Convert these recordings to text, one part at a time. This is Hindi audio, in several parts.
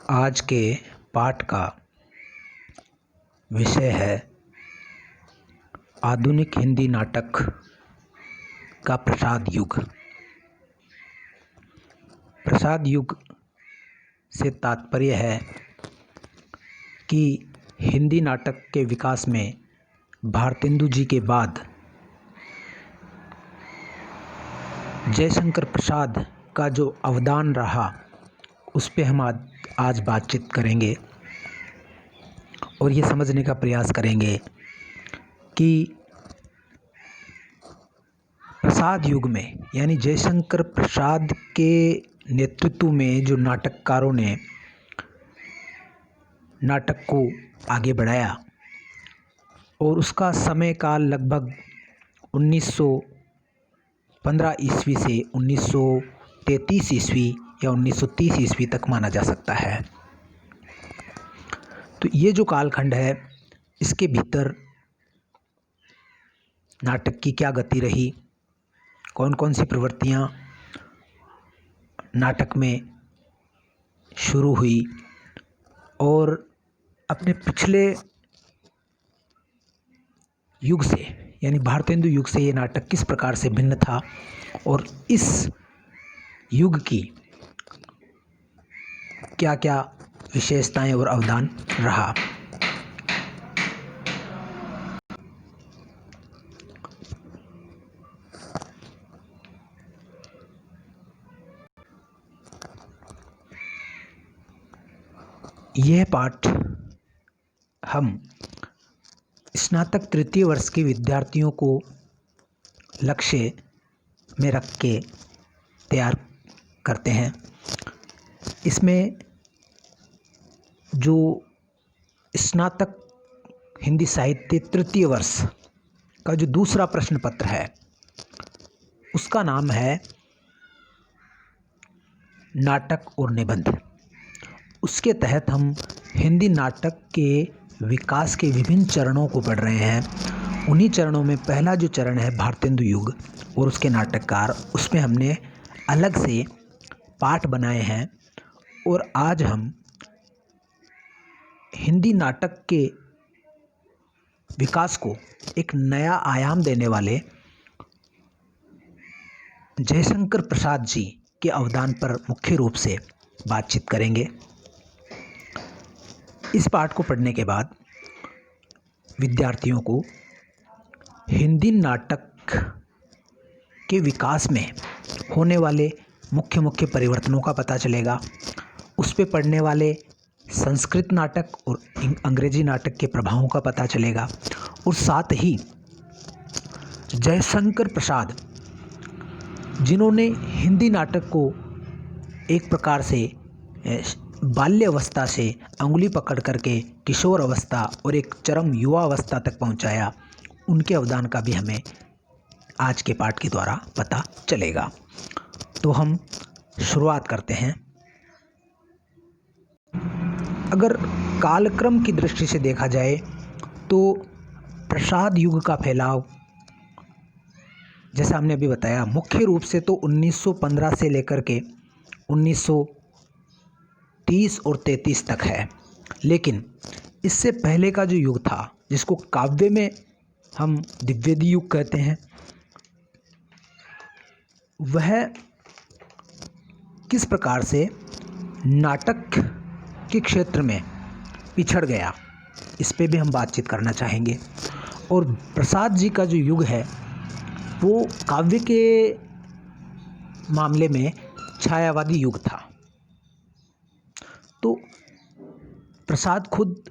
आज के पाठ का विषय है आधुनिक हिंदी नाटक का प्रसाद युग। प्रसाद युग से तात्पर्य है कि हिंदी नाटक के विकास में भारतेंदु जी के बाद जयशंकर प्रसाद का जो अवदान रहा उस पे हम आज बातचीत करेंगे और ये समझने का प्रयास करेंगे कि प्रसाद युग में यानी जयशंकर प्रसाद के नेतृत्व में जो नाटककारों ने नाटक को आगे बढ़ाया और उसका समय काल लगभग 1915 ईस्वी से 1933 ईस्वी या 1930 ईस्वी तक माना जा सकता है। तो ये जो कालखंड है इसके भीतर नाटक की क्या गति रही, कौन कौन सी प्रवृत्तियाँ नाटक में शुरू हुई और अपने पिछले युग से यानी भारतेंदु युग से ये नाटक किस प्रकार से भिन्न था और इस युग की क्या क्या विशेषताएं और अवदान रहा। यह पाठ हम स्नातक तृतीय वर्ष के विद्यार्थियों को लक्ष्य में रख के तैयार करते हैं। इसमें जो स्नातक हिंदी साहित्य तृतीय वर्ष का जो दूसरा प्रश्न पत्र है उसका नाम है नाटक और निबंध। उसके तहत हम हिंदी नाटक के विकास के विभिन्न चरणों को पढ़ रहे हैं। उन्हीं चरणों में पहला जो चरण है भारतेंदु युग और उसके नाटककार, उसमें हमने अलग से पाठ बनाए हैं और आज हम हिंदी नाटक के विकास को एक नया आयाम देने वाले जयशंकर प्रसाद जी के अवदान पर मुख्य रूप से बातचीत करेंगे। इस पाठ को पढ़ने के बाद विद्यार्थियों को हिंदी नाटक के विकास में होने वाले मुख्य मुख्य परिवर्तनों का पता चलेगा। उस पे पढ़ने वाले संस्कृत नाटक और अंग्रेजी नाटक के प्रभावों का पता चलेगा और साथ ही जयशंकर प्रसाद जिन्होंने हिंदी नाटक को एक प्रकार से बाल्य अवस्था से अंगुली पकड़ करके किशोर अवस्था और एक चरम युवा अवस्था तक पहुंचाया, उनके अवदान का भी हमें आज के पाठ के द्वारा पता चलेगा। तो हम शुरुआत करते हैं। अगर कालक्रम की दृष्टि से देखा जाए तो प्रसाद युग का फैलाव जैसा हमने अभी बताया मुख्य रूप से तो 1915 से लेकर के 1930 और 33 तक है, लेकिन इससे पहले का जो युग था जिसको काव्य में हम द्विवेदी युग कहते हैं, वह किस प्रकार से नाटक के क्षेत्र में पिछड़ गया, इस पे भी हम बातचीत करना चाहेंगे। और प्रसाद जी का जो युग है वो काव्य के मामले में छायावादी युग था। तो प्रसाद खुद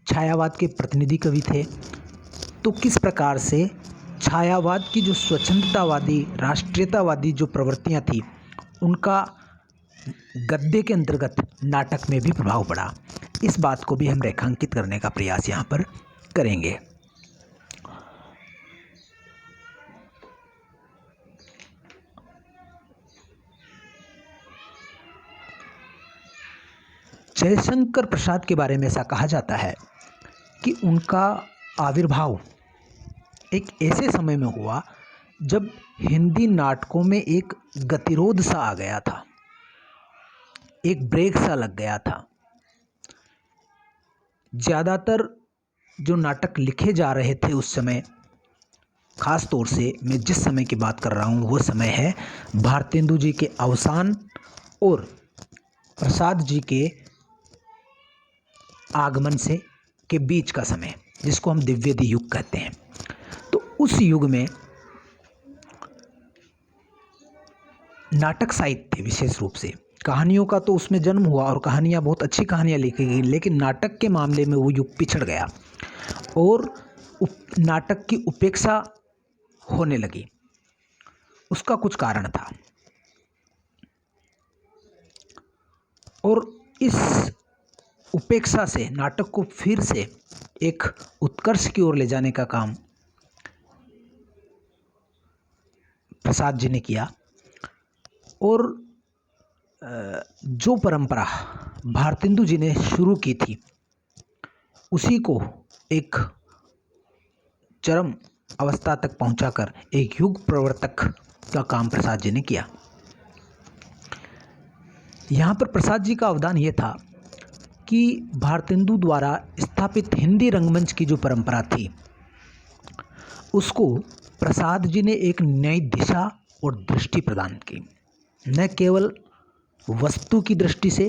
छायावाद के प्रतिनिधि कवि थे, तो किस प्रकार से छायावाद की जो स्वच्छंदतावादी राष्ट्रीयतावादी जो प्रवृत्तियां थी उनका गद्य के अंतर्गत नाटक में भी प्रभाव पड़ा, इस बात को भी हम रेखांकित करने का प्रयास यहाँ पर करेंगे। जयशंकर प्रसाद के बारे में ऐसा कहा जाता है कि उनका आविर्भाव एक ऐसे समय में हुआ जब हिंदी नाटकों में एक गतिरोध सा आ गया था, एक ब्रेक सा लग गया था। ज़्यादातर जो नाटक लिखे जा रहे थे उस समय, ख़ास तौर से मैं जिस समय की बात कर रहा हूँ वो समय है भारतेंदु जी के अवसान और प्रसाद जी के आगमन से के बीच का समय, जिसको हम द्विवेदी युग कहते हैं। तो उस युग में नाटक साहित्य विशेष रूप से कहानियों का तो उसमें जन्म हुआ और कहानियाँ, बहुत अच्छी कहानियाँ लिखी गई, लेकिन नाटक के मामले में वो युग पिछड़ गया और नाटक की उपेक्षा होने लगी। उसका कुछ कारण था और इस उपेक्षा से नाटक को फिर से एक उत्कर्ष की ओर ले जाने का काम प्रसाद जी ने किया और जो परंपरा भारतेंदु जी ने शुरू की थी उसी को एक चरम अवस्था तक पहुंचाकर एक युग प्रवर्तक का काम प्रसाद जी ने किया। यहाँ पर प्रसाद जी का अवदान ये था कि भारतेंदु द्वारा स्थापित हिंदी रंगमंच की जो परंपरा थी उसको प्रसाद जी ने एक नई दिशा और दृष्टि प्रदान की। न केवल वस्तु की दृष्टि से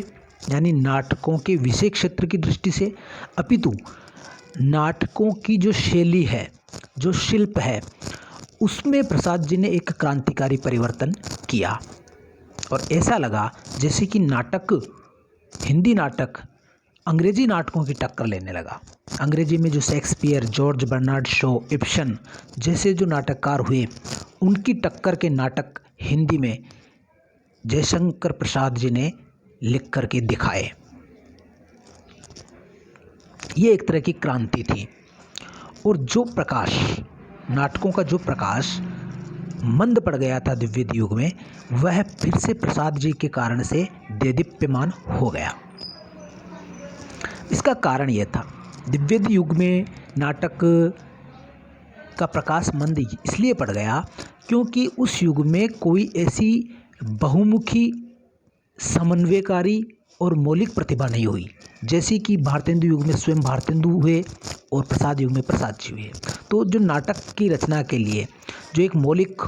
यानी नाटकों के विषय क्षेत्र की दृष्टि से, अपितु नाटकों की जो शैली है, जो शिल्प है, उसमें प्रसाद जी ने एक क्रांतिकारी परिवर्तन किया और ऐसा लगा जैसे कि नाटक, हिंदी नाटक अंग्रेजी नाटकों की टक्कर लेने लगा। अंग्रेजी में जो Shakespeare, George Bernard Shaw, Ibsen जैसे जो नाटककार हुए, उनकी टक्कर के नाटक हिंदी में जयशंकर प्रसाद जी ने लिख करके दिखाए। ये एक तरह की क्रांति थी और जो प्रकाश, नाटकों का जो प्रकाश मंद पड़ गया था द्विवेदी युग में, वह फिर से प्रसाद जी के कारण से देदीप्यमान हो गया। इसका कारण यह था, द्विवेदी युग में नाटक का प्रकाश मंद इसलिए पड़ गया क्योंकि उस युग में कोई ऐसी बहुमुखी, समन्वयकारी और मौलिक प्रतिभा नहीं हुई जैसी कि भारतेंदु युग में स्वयं भारतेंदु हुए और प्रसाद युग में प्रसाद जी हुए। तो जो नाटक की रचना के लिए जो एक मौलिक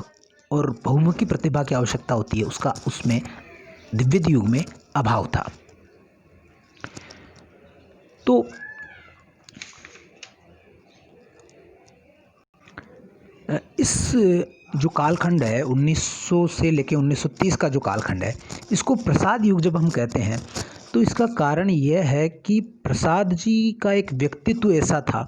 और बहुमुखी प्रतिभा की आवश्यकता होती है, उसका उसमें द्विवेदी युग में अभाव था। तो इस जो कालखंड है 1900 से लेकर 1930 का जो कालखंड है, इसको प्रसाद युग जब हम कहते हैं तो इसका कारण यह है कि प्रसाद जी का एक व्यक्तित्व ऐसा था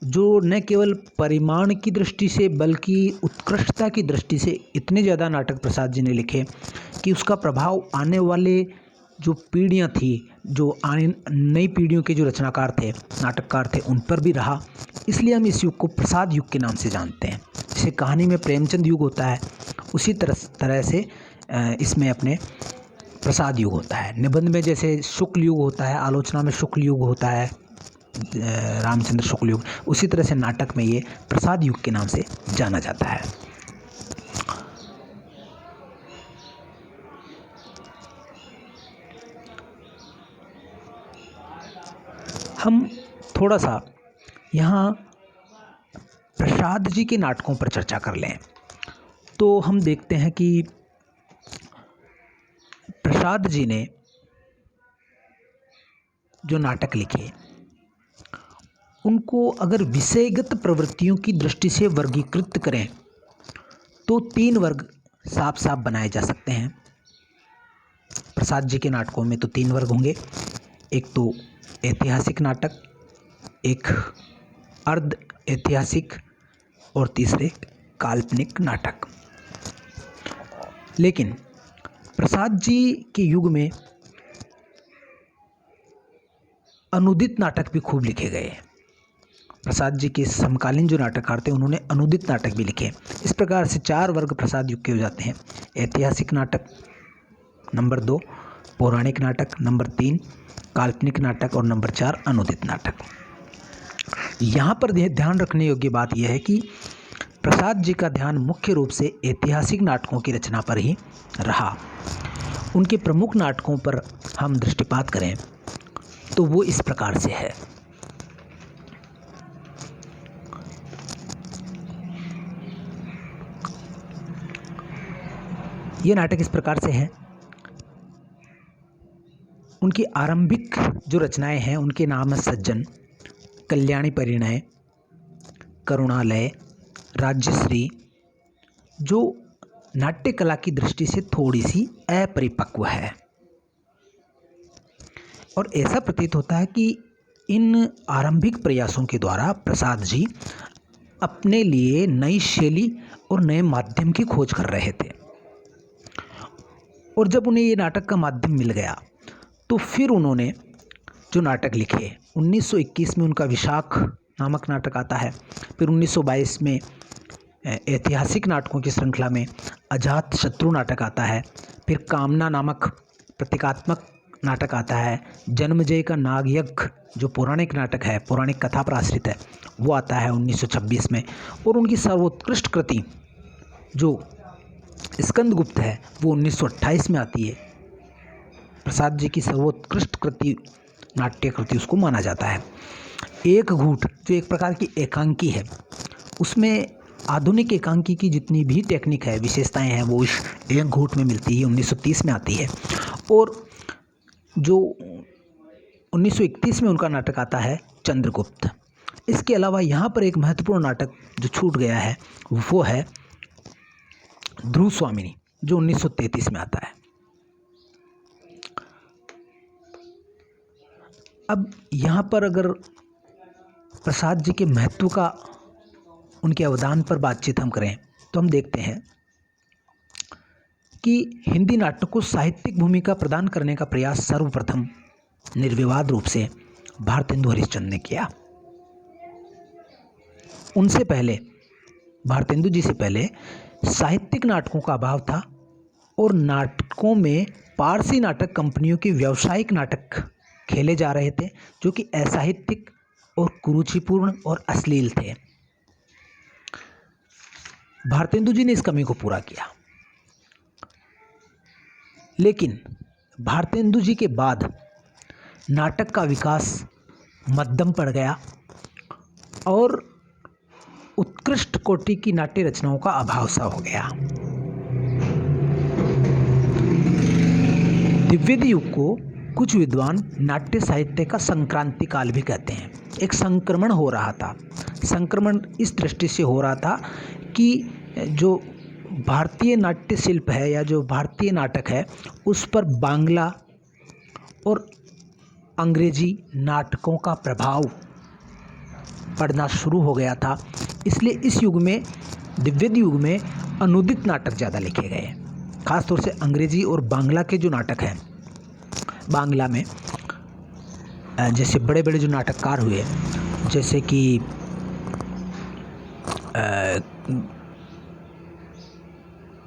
जो न केवल परिमाण की दृष्टि से बल्कि उत्कृष्टता की दृष्टि से इतने ज़्यादा नाटक प्रसाद जी ने लिखे कि उसका प्रभाव आने वाले जो पीढ़ियाँ थी, जो नई पीढ़ियों के जो रचनाकार थे, नाटककार थे, उन पर भी रहा। इसलिए हम इस युग को प्रसाद युग के नाम से जानते हैं। जैसे कहानी में प्रेमचंद युग होता है, उसी तरह से इसमें अपने प्रसाद युग होता है। निबंध में जैसे शुक्ल युग होता है, आलोचना में शुक्ल युग होता है, रामचंद्र शुक्ल युग, उसी तरह से नाटक में ये प्रसाद युग के नाम से जाना जाता है। हम थोड़ा सा यहाँ प्रसाद जी के नाटकों पर चर्चा कर लें तो हम देखते हैं कि प्रसाद जी ने जो नाटक लिखे उनको अगर विषयगत प्रवृत्तियों की दृष्टि से वर्गीकृत करें तो 3 वर्ग साफ साफ बनाए जा सकते हैं। प्रसाद जी के नाटकों में तो 3 वर्ग होंगे, एक तो ऐतिहासिक नाटक, एक अर्ध ऐतिहासिक और तीसरे काल्पनिक नाटक। लेकिन प्रसाद जी के युग में अनुदित नाटक भी खूब लिखे गए। प्रसाद जी के समकालीन जो नाटककार थे उन्होंने अनुदित नाटक भी लिखे। इस प्रकार से 4 वर्ग प्रसाद युग के हो जाते हैं। ऐतिहासिक नाटक नंबर 2, पौराणिक नाटक नंबर 3, काल्पनिक नाटक और नंबर 4 अनुदित नाटक। यहाँ पर ध्यान रखने योग्य बात यह है कि प्रसाद जी का ध्यान मुख्य रूप से ऐतिहासिक नाटकों की रचना पर ही रहा। उनके प्रमुख नाटकों पर हम दृष्टिपात करें तो वो इस प्रकार से है। ये नाटक इस प्रकार से हैं, उनकी आरंभिक जो रचनाएं हैं उनके नाम है सज्जन, कल्याणी परिणय, करुणालय, राज्यश्री, जो नाट्य कला की दृष्टि से थोड़ी सी अपरिपक्व है। और ऐसा प्रतीत होता है कि इन आरंभिक प्रयासों के द्वारा प्रसाद जी अपने लिए नई शैली और नए माध्यम की खोज कर रहे थे। और जब उन्हें ये नाटक का माध्यम मिल गया तो फिर उन्होंने जो नाटक लिखे, 1921 में उनका विशाख नामक नाटक आता है, फिर 1922 में ऐतिहासिक नाटकों की श्रृंखला में अजात शत्रु नाटक आता है, फिर कामना नामक प्रतीकात्मक नाटक आता है, जन्मजय का नागयज्ञ जो पौराणिक नाटक है, पौराणिक कथा पर आश्रित है, वो आता है 1926 में, और उनकी सर्वोत्कृष्ट कृति जो स्कंदगुप्त है वो 1928 में आती है। प्रसाद जी की सर्वोत्कृष्ट कृति, नाट्य कृति उसको माना जाता है। एक घूट जो एक प्रकार की एकांकी है, उसमें आधुनिक एकांकी की जितनी भी टेक्निक है, विशेषताएं हैं, वो इस एक घूट में मिलती है, 1930 में आती है। और जो 1931 में उनका नाटक आता है चंद्रगुप्त। इसके अलावा यहाँ पर एक महत्वपूर्ण नाटक जो छूट गया है वो है ध्रुव स्वामिनी, जो 1933 में आता है। अब यहाँ पर अगर प्रसाद जी के महत्व का, उनके अवदान पर बातचीत हम करें तो हम देखते हैं कि हिंदी नाटक को साहित्यिक भूमिका प्रदान करने का प्रयास सर्वप्रथम निर्विवाद रूप से भारतेंदु हरिश्चंद्र ने किया। उनसे पहले, भारतेंदु जी से पहले साहित्यिक नाटकों का अभाव था और नाटकों में पारसी नाटक कंपनियों के व्यावसायिक नाटक खेले जा रहे थे जो कि असाहित्यिक और कुरुचिपूर्ण और अश्लील थे। भारतेंदु जी ने इस कमी को पूरा किया, लेकिन भारतेंदु जी के बाद नाटक का विकास मध्यम पड़ गया और उत्कृष्ट कोटि की नाट्य रचनाओं का अभाव सा हो गया। द्विवेदी युग को कुछ विद्वान नाट्य साहित्य का संक्रांति काल भी कहते हैं। एक संक्रमण हो रहा था। संक्रमण इस दृष्टि से हो रहा था कि जो भारतीय नाट्य शिल्प है या जो भारतीय नाटक है उस पर बांग्ला और अंग्रेजी नाटकों का प्रभाव पड़ना शुरू हो गया था। इसलिए इस युग में, द्विवेदी युग में, अनुदित नाटक ज़्यादा लिखे गए। खासतौर से अंग्रेजी और बांग्ला के जो नाटक हैं, बांग्ला में जैसे बड़े बड़े जो नाटककार हुए, जैसे कि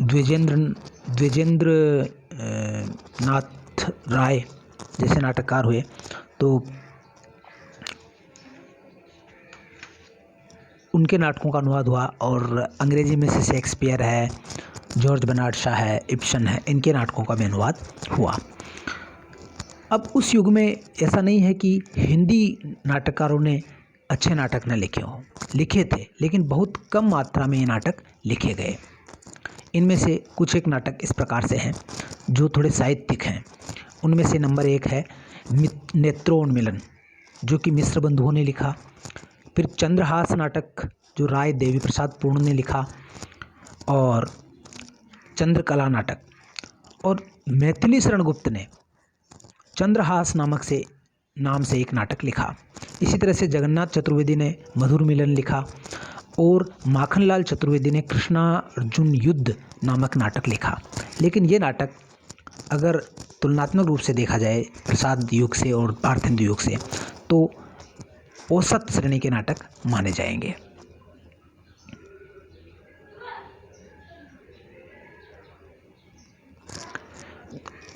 द्विजेंद्र नाथ राय जैसे नाटककार हुए, तो उनके नाटकों का अनुवाद हुआ। और अंग्रेजी में से शेक्सपियर है, जॉर्ज बर्नार्ड शॉ है, इब्सन है, इनके नाटकों का भी अनुवाद हुआ। अब उस युग में ऐसा नहीं है कि हिंदी नाटककारों ने अच्छे नाटक न लिखे हों, लिखे थे, लेकिन बहुत कम मात्रा में ये नाटक लिखे गए। इनमें से कुछ एक नाटक इस प्रकार से हैं जो थोड़े साहित्यिक हैं। उनमें से नंबर 1 है नेत्रोन्मिलन, जो कि मिश्र बंधुओं ने लिखा। फिर चंद्रहास नाटक जो राय देवी प्रसाद पूर्ण ने लिखा, और चंद्रकला नाटक। और मैथिली शरण गुप्त ने चंद्रहास नाम से एक नाटक लिखा। इसी तरह से जगन्नाथ चतुर्वेदी ने मधुर मिलन लिखा, और माखनलाल चतुर्वेदी ने कृष्णा अर्जुन युद्ध नामक नाटक लिखा। लेकिन ये नाटक अगर तुलनात्मक रूप से देखा जाए प्रसाद युग से और भारतेंदु युग से, तो औसत श्रेणी के नाटक माने जाएंगे।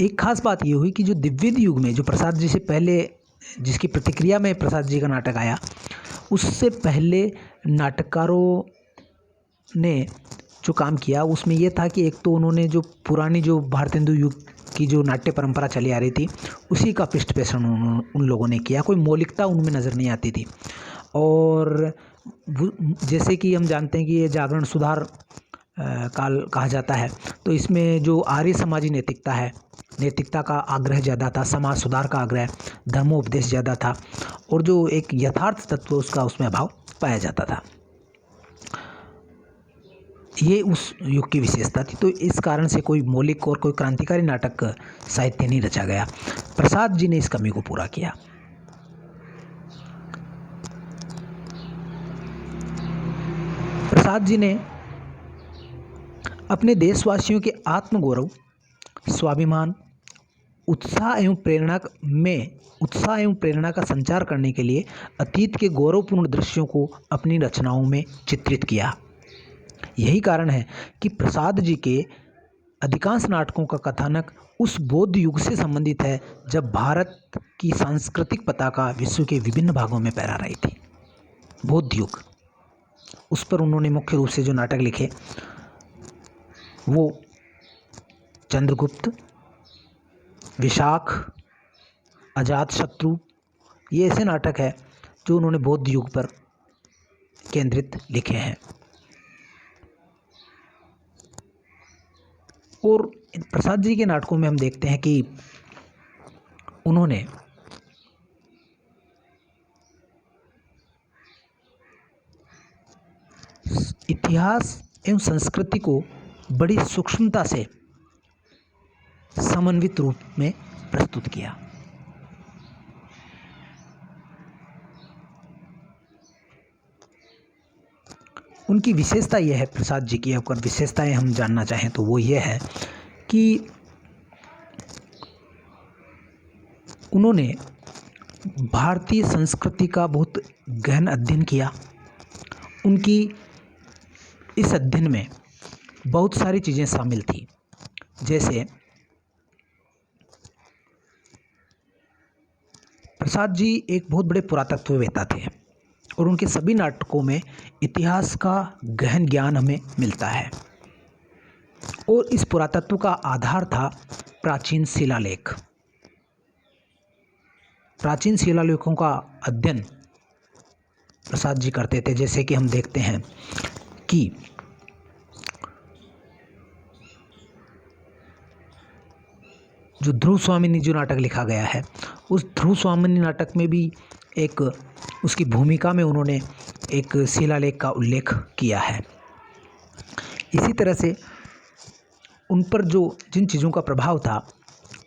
एक खास बात ये हुई कि जो द्विवेदी युग में, जो प्रसाद जी से पहले, जिसकी प्रतिक्रिया में प्रसाद जी का नाटक आया, उससे पहले नाटककारों ने जो काम किया उसमें यह था कि एक तो उन्होंने जो पुरानी जो भारतेंदु युग की जो नाट्य परंपरा चली आ रही थी उसी का पृष्ठपोषण उन लोगों ने किया। कोई मौलिकता उनमें नज़र नहीं आती थी। और जैसे कि हम जानते हैं कि ये जागरण सुधार काल कहा जाता है। तो इसमें जो आर्य समाजी नैतिकता है, नैतिकता का आग्रह ज़्यादा था, समाज सुधार का आग्रह, धर्मोपदेश ज़्यादा था और जो एक यथार्थ तत्व उसका उसमें अभाव पाया जाता था। ये उस युग की विशेषता थी। तो इस कारण से कोई मौलिक और कोई क्रांतिकारी नाटक साहित्य नहीं रचा गया। प्रसाद जी ने इस कमी को पूरा किया। प्रसाद जी ने अपने देशवासियों के आत्मगौरव, स्वाभिमान, उत्साह एवं प्रेरणा का संचार करने के लिए अतीत के गौरवपूर्ण दृश्यों को अपनी रचनाओं में चित्रित किया। यही कारण है कि प्रसाद जी के अधिकांश नाटकों का कथानक उस बौद्ध युग से संबंधित है जब भारत की सांस्कृतिक पताका विश्व के विभिन्न भागों में फहरा रही थी। बौद्ध युग, उस पर उन्होंने मुख्य रूप से जो नाटक लिखे वो चंद्रगुप्त, विशाख, अजातशत्रु, ये ऐसे नाटक है जो उन्होंने बौद्ध युग पर केंद्रित लिखे हैं। और प्रसाद जी के नाटकों में हम देखते हैं कि उन्होंने इतिहास एवं संस्कृति को बड़ी सूक्ष्मता से समन्वित रूप में प्रस्तुत किया। उनकी विशेषता यह है, प्रसाद जी की अगर विशेषताएं हम जानना चाहें तो वो ये है कि उन्होंने भारतीय संस्कृति का बहुत गहन अध्ययन किया। उनकी इस अध्ययन में बहुत सारी चीज़ें शामिल थी, जैसे प्रसाद जी एक बहुत बड़े पुरातत्ववेत्ता थे और उनके सभी नाटकों में इतिहास का गहन ज्ञान हमें मिलता है। और इस पुरातत्व का आधार था प्राचीन शिलालेख। प्राचीन शिलालेखों का अध्ययन प्रसाद जी करते थे। जैसे कि हम देखते हैं कि जो ध्रुव स्वामिनी जो नाटक लिखा गया है, उस ध्रुव स्वामिनी नाटक में भी एक उसकी भूमिका में उन्होंने एक शिलालेख का उल्लेख किया है। इसी तरह से उन पर जो जिन चीज़ों का प्रभाव था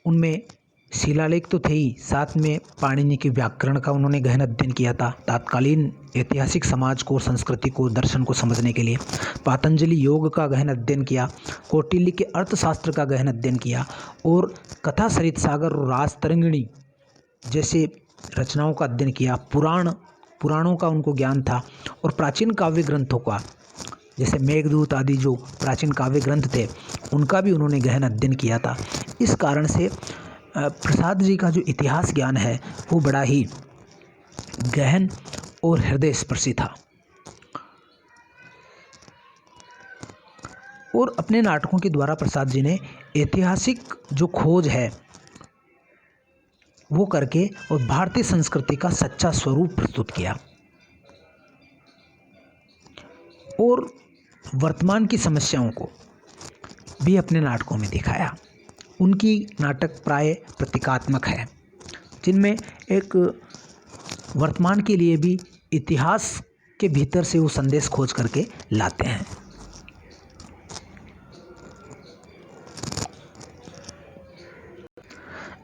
उनमें शिलालेख तो थे ही, साथ में पाणिनि के व्याकरण का उन्होंने गहन अध्ययन किया था तत्कालीन ऐतिहासिक समाज को, संस्कृति को, दर्शन को समझने के लिए। पातंजलि योग का गहन अध्ययन किया, कौटिल्य के अर्थशास्त्र का गहन अध्ययन किया और कथा सरित सागर और रास तरंगिणी जैसे रचनाओं का अध्ययन किया। पुराणों का उनको ज्ञान था और प्राचीन काव्य ग्रंथों का, जैसे मेघदूत आदि जो प्राचीन काव्य ग्रंथ थे उनका भी उन्होंने गहन अध्ययन किया था। इस कारण से प्रसाद जी का जो इतिहास ज्ञान है वो बड़ा ही गहन और हृदय स्पर्शी था। और अपने नाटकों के द्वारा प्रसाद जी ने ऐतिहासिक जो खोज है वो करके और भारतीय संस्कृति का सच्चा स्वरूप प्रस्तुत किया और वर्तमान की समस्याओं को भी अपने नाटकों में दिखाया। उनकी नाटक प्राय प्रतीकात्मक है, जिनमें एक वर्तमान के लिए भी इतिहास के भीतर से वो संदेश खोज करके लाते हैं।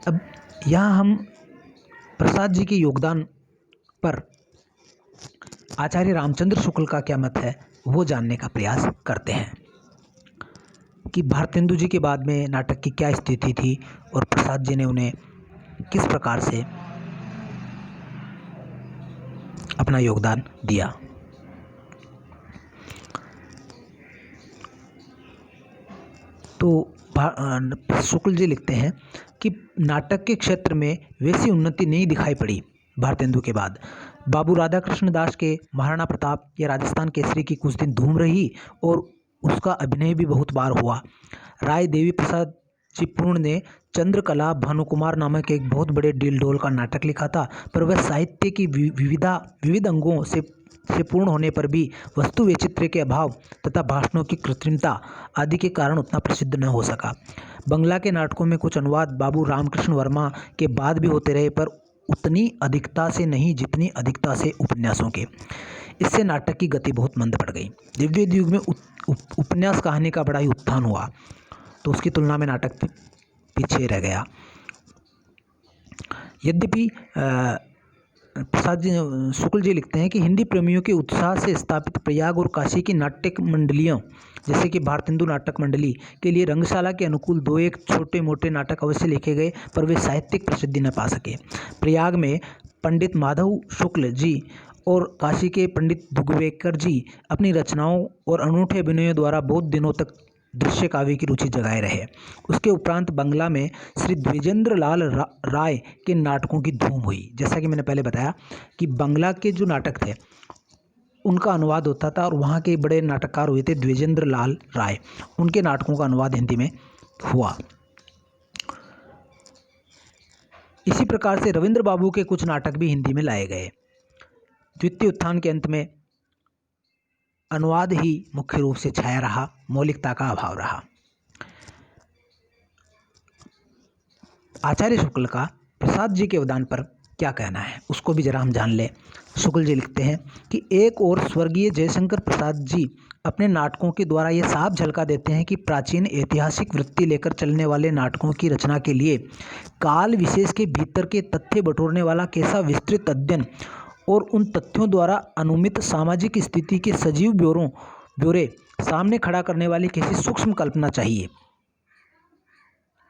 अब यहाँ हम प्रसाद जी के योगदान पर आचार्य रामचंद्र शुक्ल का क्या मत है वो जानने का प्रयास करते हैं कि भारतेंदु जी के बाद में नाटक की क्या स्थिति थी और प्रसाद जी ने उन्हें किस प्रकार से अपना योगदान दिया। तो शुक्ल जी लिखते हैं कि नाटक के क्षेत्र में वैसी उन्नति नहीं दिखाई पड़ी भारतेंदु के बाद। बाबू राधाकृष्ण दास के महाराणा प्रताप या राजस्थान केसरी की कुछ दिन धूम रही और उसका अभिनय भी बहुत बार हुआ। राय देवी प्रसाद जी पूर्ण ने चंद्रकला भानुकुमार नामक एक बहुत बड़े डील डोल का नाटक लिखा था, पर वह साहित्य की विविध अंगों से से पूर्ण होने पर भी वस्तु वैचित्र्य के अभाव तथा भाषणों की कृत्रिमता आदि के कारण उतना प्रसिद्ध न हो सका। बंगला के नाटकों में कुछ अनुवाद बाबू रामकृष्ण वर्मा के बाद भी होते रहे, पर उतनी अधिकता से नहीं जितनी अधिकता से उपन्यासों के। इससे नाटक की गति बहुत मंद पड़ गई। द्वितीय युग में उपन्यास कहानी का बड़ा ही उत्थान हुआ, तो उसकी तुलना में नाटक पीछे रह गया। यद्यपि प्रसाद जी शुक्ल जी लिखते हैं कि हिंदी प्रेमियों के उत्साह से स्थापित प्रयाग और काशी की नाट्य मंडलियों जैसे कि भारतेंदु नाटक मंडली के लिए रंगशाला के अनुकूल 2-1 छोटे मोटे नाटक अवश्य लिखे गए, पर वे साहित्यिक प्रसिद्धि न पा सके। प्रयाग में पंडित माधव शुक्ल जी और काशी के पंडित दुगवेकर जी अपनी रचनाओं और अनूठे अभिनयों द्वारा बहुत दिनों तक दृश्य काव्य की रुचि जगाए रहे। उसके उपरांत बंगला में श्री द्विजेंद्र लाल राय के नाटकों की धूम हुई। जैसा कि मैंने पहले बताया कि बंगला के जो नाटक थे उनका अनुवाद होता था, और वहाँ के बड़े नाटककार हुए थे द्विजेंद्र लाल राय, उनके नाटकों का अनुवाद हिंदी में हुआ। इसी प्रकार से रविंद्र बाबू के कुछ नाटक भी हिंदी में लाए गए। द्वितीय उत्थान के अंत में अनुवाद ही मुख्य रूप से छाया रहा, मौलिकता का अभाव रहा। आचार्य शुक्ल का प्रसाद जी के अवदान पर क्या कहना है, उसको भी जरा हम जान लें। शुक्ल जी लिखते हैं कि एक और स्वर्गीय जयशंकर प्रसाद जी अपने नाटकों के द्वारा ये साफ झलका देते हैं कि प्राचीन ऐतिहासिक वृत्ति लेकर चलने वाले नाटकों की रचना के लिए काल विशेष के भीतर के तथ्य बटोरने वाला कैसा विस्तृत अध्ययन और उन तथ्यों द्वारा अनुमित सामाजिक स्थिति के सजीव ब्यौरे सामने खड़ा करने वाली कैसी सूक्ष्म कल्पना चाहिए।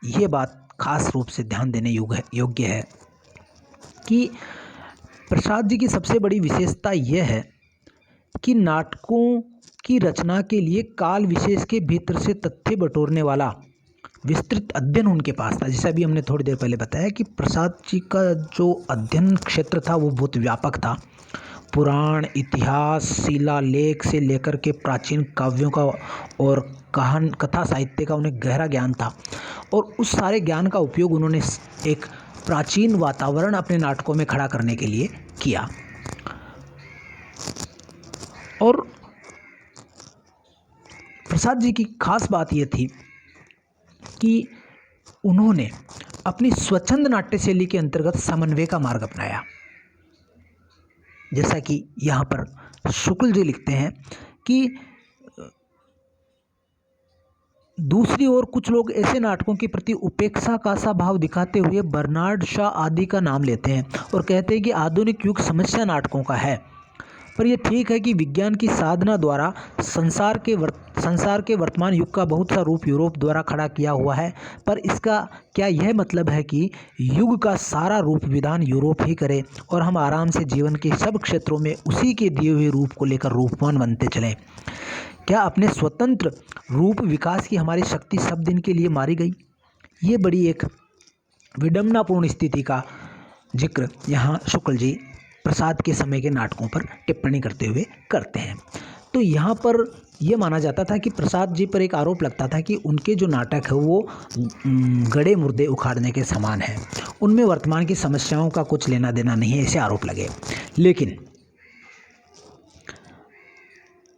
ये बात खास रूप से ध्यान देने योग्य है कि प्रसाद जी की सबसे बड़ी विशेषता यह है कि नाटकों की रचना के लिए काल विशेष के भीतर से तथ्य बटोरने वाला विस्तृत अध्ययन उनके पास था। जैसे अभी हमने थोड़ी देर पहले बताया कि प्रसाद जी का जो अध्ययन क्षेत्र था वो बहुत व्यापक था। पुराण, इतिहास, शिलालेख से लेकर के प्राचीन काव्यों का और कथा साहित्य का उन्हें गहरा ज्ञान था, और उस सारे ज्ञान का उपयोग उन्होंने एक प्राचीन वातावरण अपने नाटकों में खड़ा करने के लिए किया। और प्रसाद जी की खास बात यह थी कि उन्होंने अपनी स्वच्छंद नाट्य शैली के अंतर्गत समन्वय का मार्ग अपनाया। जैसा कि यहाँ पर शुक्ल जी लिखते हैं कि दूसरी ओर कुछ लोग ऐसे नाटकों के प्रति उपेक्षा का सा भाव दिखाते हुए बर्नार्ड शॉ आदि का नाम लेते हैं और कहते हैं कि आधुनिक युग समस्या नाटकों का है। पर यह ठीक है कि विज्ञान की साधना द्वारा संसार के वर्तमान युग का बहुत सा रूप यूरोप द्वारा खड़ा किया हुआ है, पर इसका क्या यह मतलब है कि युग का सारा रूप विधान यूरोप ही करे और हम आराम से जीवन के सब क्षेत्रों में उसी के दिए हुए रूप को लेकर रूपवान बनते चलें? क्या अपने स्वतंत्र रूप विकास की हमारी शक्ति सब दिन के लिए मारी गई? ये बड़ी एक विडंबनापूर्ण स्थिति का जिक्र यहाँ शुक्ल जी प्रसाद के समय के नाटकों पर टिप्पणी करते हुए करते हैं। तो यहाँ पर यह माना जाता था कि प्रसाद जी पर एक आरोप लगता था कि उनके जो नाटक है वो गड़े मुर्दे उखाड़ने के समान है, उनमें वर्तमान की समस्याओं का कुछ लेना देना नहीं है, ऐसे आरोप लगे। लेकिन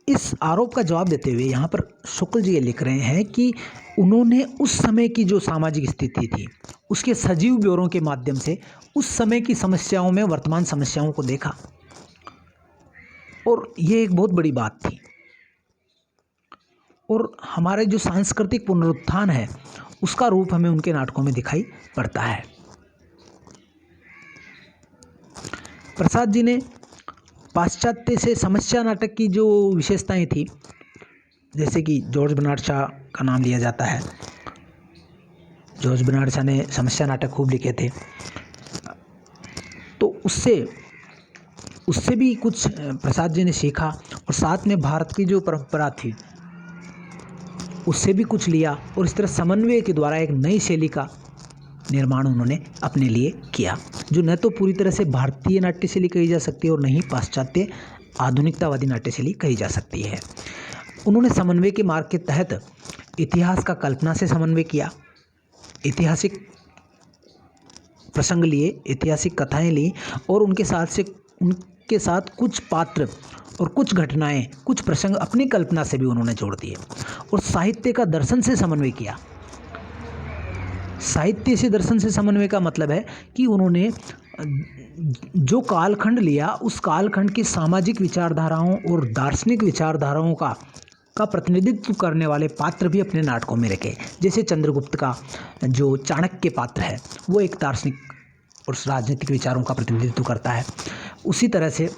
इस आरोप का जवाब देते हुए यहाँ पर शुक्ल जी ये लिख रहे हैं कि उन्होंने उस समय की जो सामाजिक स्थिति थी उसके सजीव ब्यौरों के माध्यम से उस समय की समस्याओं में वर्तमान समस्याओं को देखा, और ये एक बहुत बड़ी बात थी। और हमारे जो सांस्कृतिक पुनरुत्थान है उसका रूप हमें उनके नाटकों में दिखाई पड़ता है। प्रसाद जी ने पाश्चात्य से समस्या नाटक की जो विशेषताएं थी, जैसे कि जॉर्ज बर्नार्ड शॉ का नाम लिया जाता है। जॉर्ज बर्नार्ड शॉ ने समस्या नाटक खूब लिखे थे, तो उससे भी कुछ प्रसाद जी ने सीखा, और साथ में भारत की जो परंपरा थी उससे भी कुछ लिया, और इस तरह समन्वय के द्वारा एक नई शैली का निर्माण उन्होंने अपने लिए किया, जो न तो पूरी तरह से भारतीय नाट्य शैली कही जा सकती है और न ही पाश्चात्य आधुनिकतावादी नाट्य शैली कही जा सकती है। उन्होंने समन्वय के मार्ग के तहत इतिहास का कल्पना से समन्वय किया, ऐतिहासिक प्रसंग लिए, ऐतिहासिक कथाएं ली, और उनके साथ कुछ पात्र और कुछ घटनाएं, कुछ प्रसंग अपनी कल्पना से भी उन्होंने जोड़ दिए और साहित्य का दर्शन से समन्वय किया। साहित्य से दर्शन से समन्वय का मतलब है कि उन्होंने जो कालखंड लिया उस कालखंड की सामाजिक विचारधाराओं और दार्शनिक विचारधाराओं का प्रतिनिधित्व करने वाले पात्र भी अपने नाटकों में रखे। जैसे चंद्रगुप्त का जो चाणक्य पात्र है वो एक दार्शनिक और राजनीतिक विचारों का प्रतिनिधित्व करता है। उसी तरह से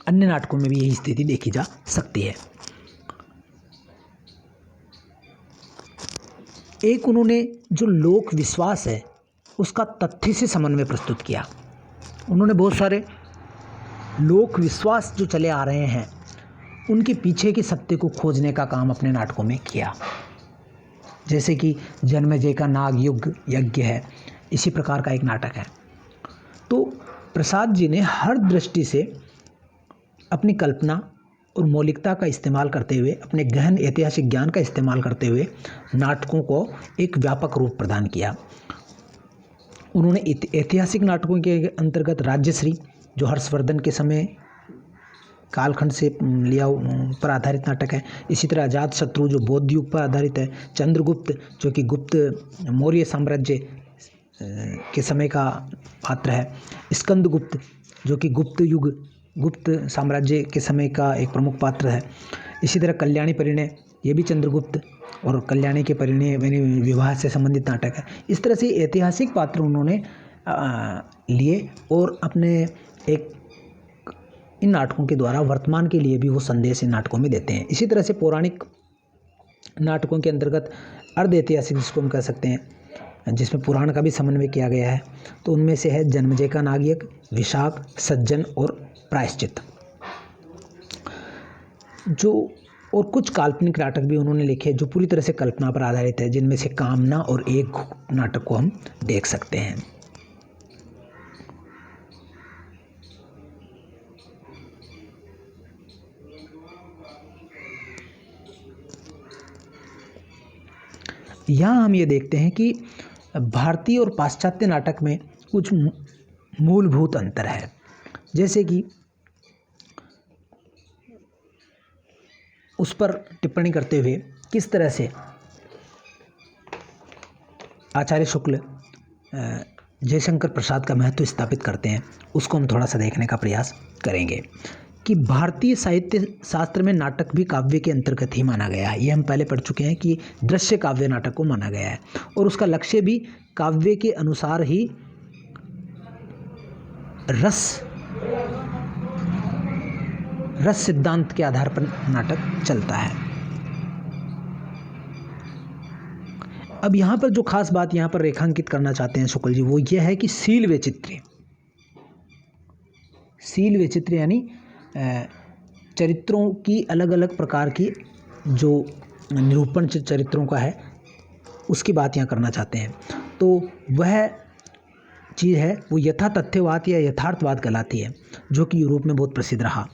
अन्य नाटकों में भी यही स्थिति देखी जा सकती है। एक उन्होंने जो लोक विश्वास है उसका तथ्य से समन्वय प्रस्तुत किया। उन्होंने बहुत सारे लोक विश्वास जो चले आ रहे हैं उनके पीछे के सत्य को खोजने का काम अपने नाटकों में किया। जैसे कि जन्मेजय का नाग युग यज्ञ है, इसी प्रकार का एक नाटक है। तो प्रसाद जी ने हर दृष्टि से अपनी कल्पना और मौलिकता का इस्तेमाल करते हुए, अपने गहन ऐतिहासिक ज्ञान का इस्तेमाल करते हुए नाटकों को एक व्यापक रूप प्रदान किया। उन्होंने ऐतिहासिक नाटकों के अंतर्गत राज्यश्री जो हर्षवर्धन के समय कालखंड से लिया पर आधारित नाटक है, इसी तरह अजातशत्रु जो बौद्ध युग पर आधारित है, चंद्रगुप्त जो कि गुप्त मौर्य साम्राज्य के समय का पात्र है, स्कंदगुप्त जो कि गुप्त युग गुप्त साम्राज्य के समय का एक प्रमुख पात्र है, इसी तरह कल्याणी परिणय ये भी चंद्रगुप्त और कल्याणी के परिणय यानी विवाह से संबंधित नाटक है। इस तरह से ऐतिहासिक पात्र उन्होंने लिए और अपने एक इन नाटकों के द्वारा वर्तमान के लिए भी वो संदेश इन नाटकों में देते हैं। इसी तरह से पौराणिक नाटकों के अंतर्गत अर्ध ऐतिहासिक जिसको हम कह सकते हैं, जिसमें पुराण का भी समन्वय किया गया है, तो उनमें से है जन्मेजय का नाग यज्ञ, विशाख, सज्जन और प्रायश्चित। जो और कुछ काल्पनिक नाटक भी उन्होंने लिखे जो पूरी तरह से कल्पना पर आधारित है, जिनमें से कामना और एक नाटक को हम देख सकते हैं। यहाँ हम ये देखते हैं कि भारतीय और पाश्चात्य नाटक में कुछ मूलभूत अंतर है। जैसे कि उस पर टिप्पणी करते हुए किस तरह से आचार्य शुक्ल जयशंकर प्रसाद का महत्व स्थापित करते हैं, उसको हम थोड़ा सा देखने का प्रयास करेंगे कि भारतीय साहित्य शास्त्र में नाटक भी काव्य के अंतर्गत ही माना गया है। ये हम पहले पढ़ चुके हैं कि दृश्य काव्य नाटक को माना गया है और उसका लक्ष्य भी काव्य के अनुसार ही रस सिद्धांत के आधार पर नाटक चलता है। अब यहाँ पर जो खास बात यहाँ पर रेखांकित करना चाहते हैं शुक्ल जी, वो ये है कि शील वैचित्र्य यानी चरित्रों की अलग अलग प्रकार की जो निरूपण चरित्रों का है उसकी बात यहाँ करना चाहते हैं। तो वह चीज़ है वो यथा तथ्यवाद या यथार्थवाद कहलाती है, जो कि यूरोप में बहुत प्रसिद्ध रहा।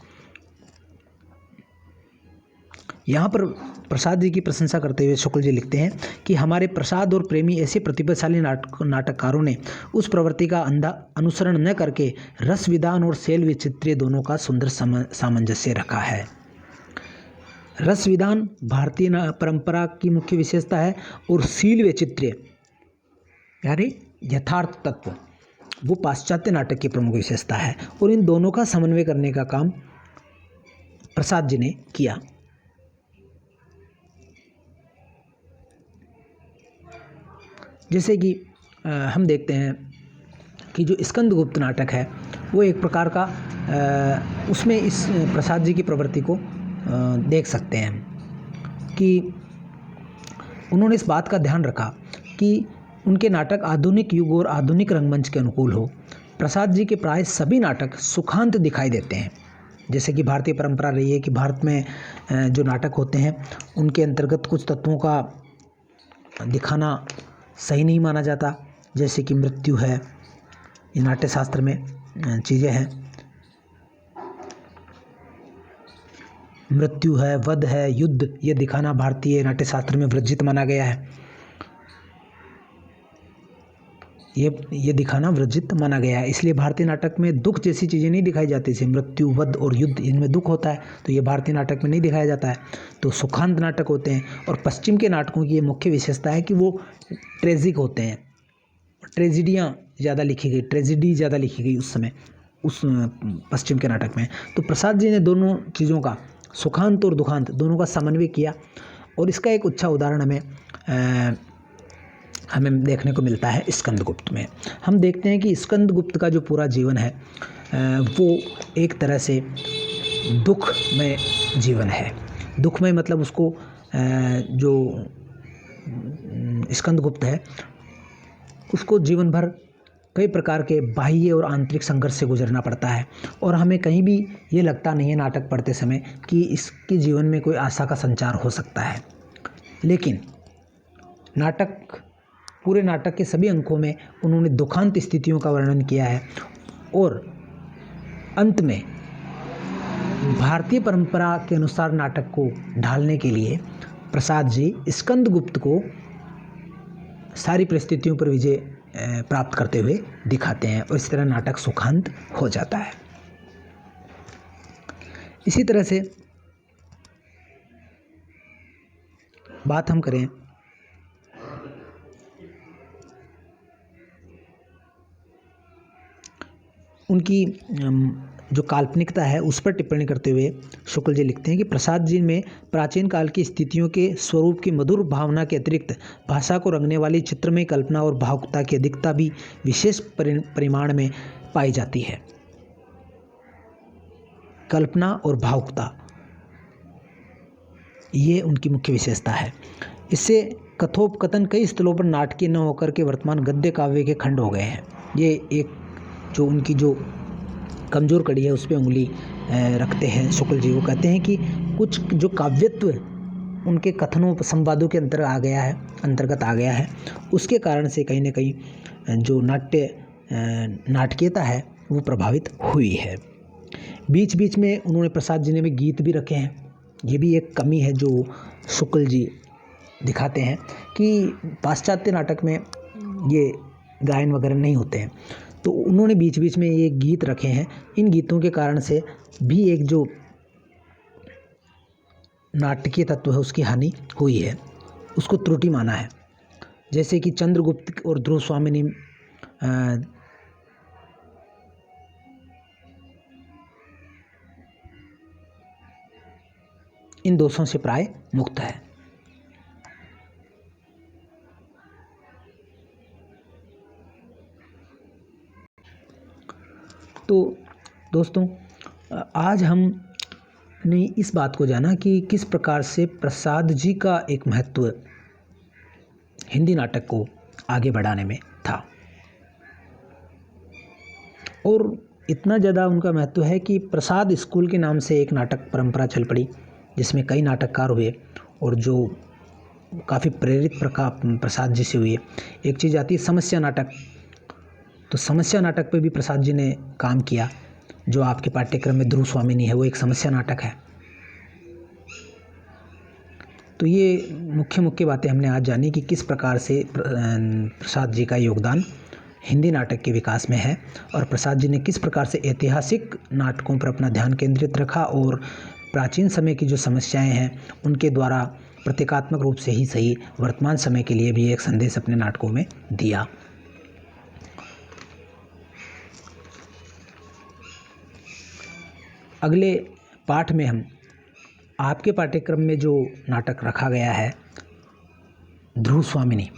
यहाँ पर प्रसाद जी की प्रशंसा करते हुए शुक्ल जी लिखते हैं कि हमारे प्रसाद और प्रेमी ऐसे प्रतिभाशाली नाटककारों ने उस प्रवृत्ति का अंधा अनुसरण न करके रस विधान और शैल वैचित्र्य दोनों का सुंदर सामंजस्य रखा है। रस विधान भारतीय परंपरा की मुख्य विशेषता है और शील वैचित्र्य यानी यथार्थ तत्व वो पाश्चात्य नाटक की प्रमुख विशेषता है और इन दोनों का समन्वय करने का काम प्रसाद जी ने किया। जैसे कि हम देखते हैं कि जो स्कंदगुप्त नाटक है वो एक प्रकार का उसमें इस प्रसाद जी की प्रवृत्ति को देख सकते हैं कि उन्होंने इस बात का ध्यान रखा कि उनके नाटक आधुनिक युग और आधुनिक रंगमंच के अनुकूल हो। प्रसाद जी के प्राय सभी नाटक सुखांत दिखाई देते हैं। जैसे कि भारतीय परंपरा रही है कि भारत में जो नाटक होते हैं उनके अंतर्गत कुछ तत्वों का दिखाना सही नहीं माना जाता, जैसे कि मृत्यु है, ये नाट्यशास्त्र में चीज़ें हैं, मृत्यु है, वध है, युद्ध, ये दिखाना भारतीय नाट्यशास्त्र में वर्जित माना गया है। ये दिखाना वर्जित माना गया है। इसलिए भारतीय नाटक में दुख जैसी चीज़ें नहीं दिखाई जाती, जैसे मृत्यु, वध और युद्ध, इनमें दुख होता है, तो ये भारतीय नाटक में नहीं दिखाया जाता है। तो सुखांत नाटक होते हैं। और पश्चिम के नाटकों की ये मुख्य विशेषता है कि वो ट्रेजिक होते हैं, ट्रेजिडियाँ ज़्यादा लिखी गई, ट्रेजिडी ज़्यादा लिखी गई उस समय उस पश्चिम के नाटक में। तो प्रसाद जी ने दोनों चीज़ों का, सुखांत और दुखांत दोनों का समन्वय किया। और इसका एक अच्छा उदाहरण हमें देखने को मिलता है स्कंदगुप्त में। हम देखते हैं कि स्कंदगुप्त का जो पूरा जीवन है वो एक तरह से दुखमय जीवन है। दुखमय मतलब उसको जो स्कंदगुप्त है उसको जीवन भर कई प्रकार के बाह्य और आंतरिक संघर्ष से गुजरना पड़ता है। और हमें कहीं भी ये लगता नहीं है नाटक पढ़ते समय कि इसके जीवन में कोई आशा का संचार हो सकता है। लेकिन पूरे नाटक के सभी अंकों में उन्होंने दुखांत स्थितियों का वर्णन किया है। और अंत में भारतीय परंपरा के अनुसार नाटक को ढालने के लिए प्रसाद जी स्कंदगुप्त को सारी परिस्थितियों पर विजय प्राप्त करते हुए दिखाते हैं, और इस तरह नाटक सुखांत हो जाता है। इसी तरह से बात हम करें उनकी जो काल्पनिकता है उस पर टिप्पणी करते हुए शुक्ल जी लिखते हैं कि प्रसाद जी में प्राचीन काल की स्थितियों के स्वरूप की मधुर भावना के अतिरिक्त भाषा को रंगने वाली चित्रमय कल्पना और भावुकता की अधिकता भी विशेष परिमाण में पाई जाती है। कल्पना और भावुकता ये उनकी मुख्य विशेषता है। इससे कथोपकथन कई स्थलों पर नाटकीय न होकर के वर्तमान गद्य काव्य के खंड हो गए हैं। ये एक जो उनकी जो कमज़ोर कड़ी है उस पर उंगली रखते हैं शुक्ल जी। वो कहते हैं कि कुछ जो काव्यत्व उनके कथनों संवादों के अंतर्गत आ गया है, उसके कारण से कहीं ना कहीं जो नाटकीयता है वो प्रभावित हुई है। बीच बीच में उन्होंने प्रसाद जी ने भी गीत भी रखे हैं। ये भी एक कमी है जो शुक्ल जी दिखाते हैं कि पाश्चात्य नाटक में ये गायन वगैरह नहीं होते हैं, तो उन्होंने बीच बीच में ये गीत रखे हैं। इन गीतों के कारण से भी एक जो नाटकीय तत्व है उसकी हानि हुई है, उसको त्रुटि माना है। जैसे कि चंद्रगुप्त और ध्रुव स्वामिनी इन दोषों से प्राय मुक्त है। तो दोस्तों, आज हमने इस बात को जाना कि किस प्रकार से प्रसाद जी का एक महत्व हिंदी नाटक को आगे बढ़ाने में था। और इतना ज़्यादा उनका महत्व है कि प्रसाद स्कूल के नाम से एक नाटक परंपरा चल पड़ी, जिसमें कई नाटककार हुए और जो काफ़ी प्रेरित प्रसाद जी से हुए। एक चीज़ आती है समस्या नाटक, तो समस्या नाटक पे भी प्रसाद जी ने काम किया। जो आपके पाठ्यक्रम में ध्रुव स्वामिनी है वो एक समस्या नाटक है। तो ये मुख्य बातें हमने आज जानी कि किस प्रकार से प्रसाद जी का योगदान हिंदी नाटक के विकास में है, और प्रसाद जी ने किस प्रकार से ऐतिहासिक नाटकों पर अपना ध्यान केंद्रित रखा और प्राचीन समय की जो समस्याएं हैं उनके द्वारा प्रतीकात्मक रूप से ही सही वर्तमान समय के लिए भी एक संदेश अपने नाटकों में दिया। अगले पाठ में हम आपके पाठ्यक्रम में जो नाटक रखा गया है ध्रुव स्वामिनी,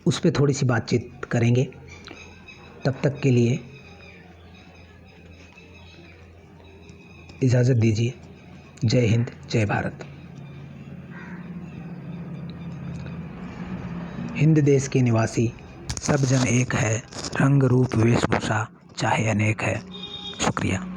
उस पर थोड़ी सी बातचीत करेंगे। तब तक के लिए इजाज़त दीजिए। जय हिंद, जय भारत। हिंद देश के निवासी सब जन एक है, रंग रूप वेशभूषा चाहे अनेक है। शुक्रिया।